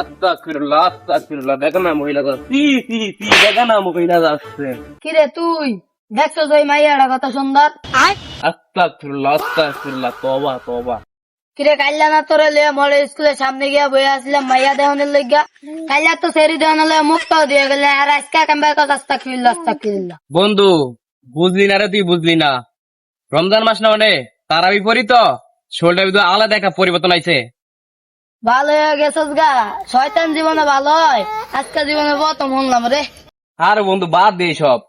আস্তাগফিরুল্লাহ দেখো না মহিলা দেখো না মহিলা যাচ্ছে। কিরে তুই দেখছো ওই মাইয়াটা কত সুন্দর? আস্তাগফিরুল্লাহ তওবা। কিরে কাইলা না তোরে লিয়ে মোর স্কুলের সামনে গিয়া বই আসলাম মাইয়া দেহনের লইগা, কাইলা তো সেরি দেহনের লইয়া মুক্ত দিয়ে গেলে, আর আজকে কামবা কত আস্তাগফিরুল্লাহ। বন্ধু বুঝলি না রে, তুই বুঝলি না, রমজান মাস না মানে তারা বিপরীত শরীরটা ভিতরে আলাদা একটা পরিবর্তন আইছে। ভালো হয়ে গেছস গা, শয়তান জীবনে ভালো হয়, আজকে জীবনে প্রথম শুনলাম রে। আর বন্ধু বাদ দে সব,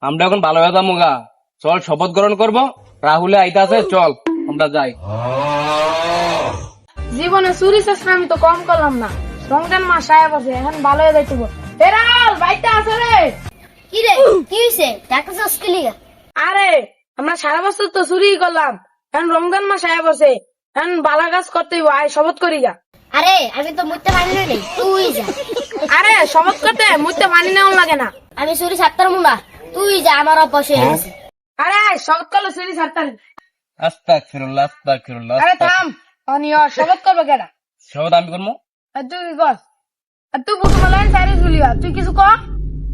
আমরা এখন ভালো হয়ে যাবো গা। চল শপথ গ্রহণ করবো, রাহুলে আইতা আছে, চল আমরা যাই। জীবনে চুরি চেষ্টা আমি তো কম করলাম না, রমজান মাস আয়া বসে এখন ভালো হয়ে যাইতে বেড়াল বাইতে আছে রে। কিরে কি হইছে ডাকছস কি লিগা? আরে আমরা সারা বছর তো চুরি করলাম, এখন রমজান মাস আয়া বসে, এখন বালা কাজ করতে হইব, আয় শপথ করি গা। আরে আমি তো মুইতে পারি না, তুই যা। আরে শপথ করতে মুইতে পানি নেওয়া লাগে না। আমি চুরি ছাড়তার মুনা, তুই যা, আমার অভ্যাস হয়ে গেছে। আরে আয় শপথ করলে চুরি ছাড়তারি। আস্তাগফিরুল্লাহ। আরে থাম, অনিয় শপথ করবে কেডা? শপথ আমি করবো। আর তুই কি কর? আর তুই প্রথম লাইন সাইরে চুলিয়া, তুই কিছু কর।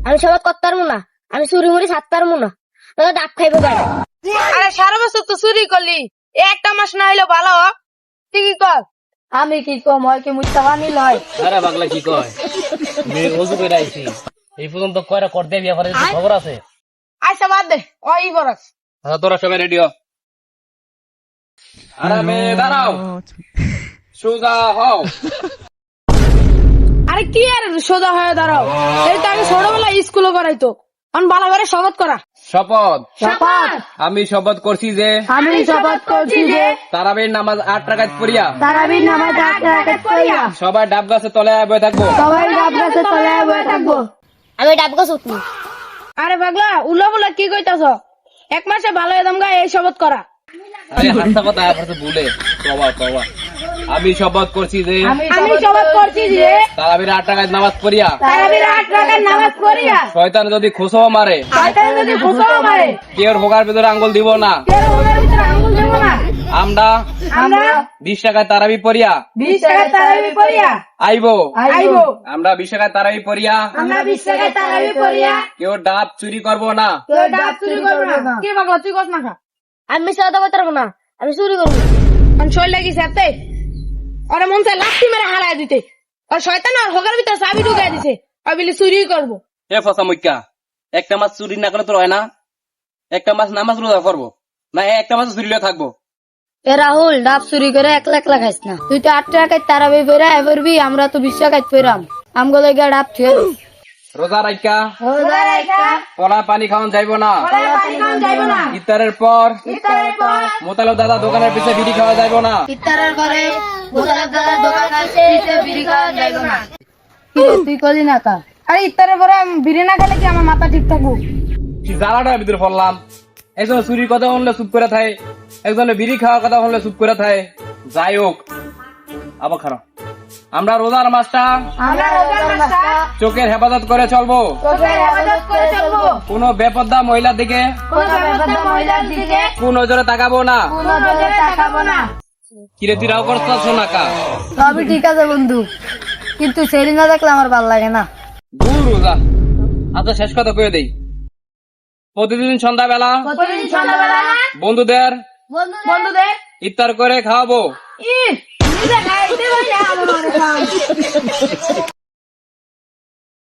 আমি শপথ করতার মুনা, আমি চুরি মুড়ি ছাড়তার মুনা, তোকে ডাব খাইবো কেডা? আরে সারা বছর তো চুরি করলি, একটা মাস না হইলে ভালো হ। তুই কি কর? আমি কি কম হয় কি মুইতে পানি লয়? আরে পাগলা কি কয়, মেয়ে ওযু করে আইছি, এই পর্যন্ত কয়টা করতে বিয়া করে খবর আছে? আচ্ছা বাদ দে, ওই বরস। আচ্ছা তোরা সবাই রেডি হ। আরে মেয়ে দাঁড়াও, সোজা হও। আরে কি আর সোজা হয়ে দাঁড়াও, এই তো আগে ছোটবেলা স্কুলে করাইতো, এখন ভালো করে শপথ করা। শপথ। শপথ। আমি শপথ করছি যে আমি শপথ করছি যে তারাবির নামাজ 8 রাকাত পড়িয়া তারাবির নামাজ 8 রাকাত পড়িয়া সবাই ডাব গাছে তলায় বসে থাকবো। সবাই ডাব গাছে তলায় বসে থাকবো। আমি ডাব গাছ উঠনি। আরে পাগলা উল্লা বুলা কি কইতাছ? এক মাসে ভালো একদম গা এই শপথ করা। আরে হাসা কথা আপনি ভুলে তওবা। আমি শপথ করছি যে আমি শপথ করছি যে তারাবির 8 রাকাত নামাজ পড়িয়া তারাবির 8 রাকাত নামাজ পড়িয়া শয়তান যদি খুশো মারে, শয়তান যদি ফুসও মারে, কেউ হোগার ভিতরে আঙ্গুল দিব না। কেউ ওদের ভিতরে আঙ্গুল দেব না। আমরা আমরা 20 টাকায় তারাবি পড়িয়া 20 টাকার তারাবি পড়িয়া আইবো। আইবো। আমরা 20 টাকায় তারাবি পড়িয়া আমরা 20 টাকার তারাবি পড়িয়া কেউ ডাব চুরি করব না। কেউ ডাব চুরি করবে না। কি পাগলা তুই কস না খা? আমি সাদা করতে পারবো না, আমি চুরি করবো। আমি শৈল লাগিছে এতে ওরে মন চায় লাঠি মেরে হারায় দিতে, আর শয়তান আর হোগার ভিতরে চাবি ঢুকাই দিছে, আর বলি চুরি করবো। এ ফসা মুক্কা, একটা মাছ চুরি না করলে তোর হয় না? একটা মাছ নামাজ রোজা করবো না, একটা মাছ চুরি লয়ে থাকবো? এ রাহুল, ডাব চুরি করে 1 লাখ খাইস না। তুই তো 8 টাকায় তারাবি পড়া এবারবি, আমরা তো 20 টাকায় পড়াম। আমগো লাগা ডাব থুয়ে রোজা রাইকা রোজা রাইখা কলা পানি খাওয়ান যাইবো না। কলা পানি খাওয়ান যাইবো না। ইফতারের পর ইফতারের পর মোতালেব দাদা দোকানের পিছে বিড়ি খাওয়া যাইবো না। ইফতারের পরে মোতালেব দাদার দোকান আছে, এতে বিড়ি খাওয়া যাইবো না। কি রে, তুই কলি না কা? আরে ইফতারের পরে আমি বিড়ি না খেলে কি আমার মাথা ঠিক থাকবো? কি জ্বালাটার ভিতরে পড়লাম। একজন চুরির কথা শুনলে চুপ করে থাকে, একজনে বিড়ি খাওয়ার কথা শুনলে চুপ করে থাকে। যাই হোক, আবার খারাপ, আমরা রোজার মাসটা আমরা রোজার মাসটা চোখের হেফাজত করে চলবো। চোখের হেফাজত করে চলবো। কোনো বেপরদা মহিলার দিকে কোনো বেপরদা মহিলার দিকে কোন নজরে তাকাবো না। কোনো নজরে তাকাবো না। কিরে তুই রাও করছিস না কা? সবই ঠিক আছে বন্ধু, কিন্তু সেরি না দেখলে আমার ভালো লাগে না। দূর রোজা। আচ্ছা শেষ কথা কয়ে দেই, প্রতিদিন সন্ধ্যাবেলা প্রতিদিন সন্ধ্যাবেলা বন্ধুদের বন্ধুদের ইফতার করে খাওয়াবো। নিজে খাইতে পারি না, আমার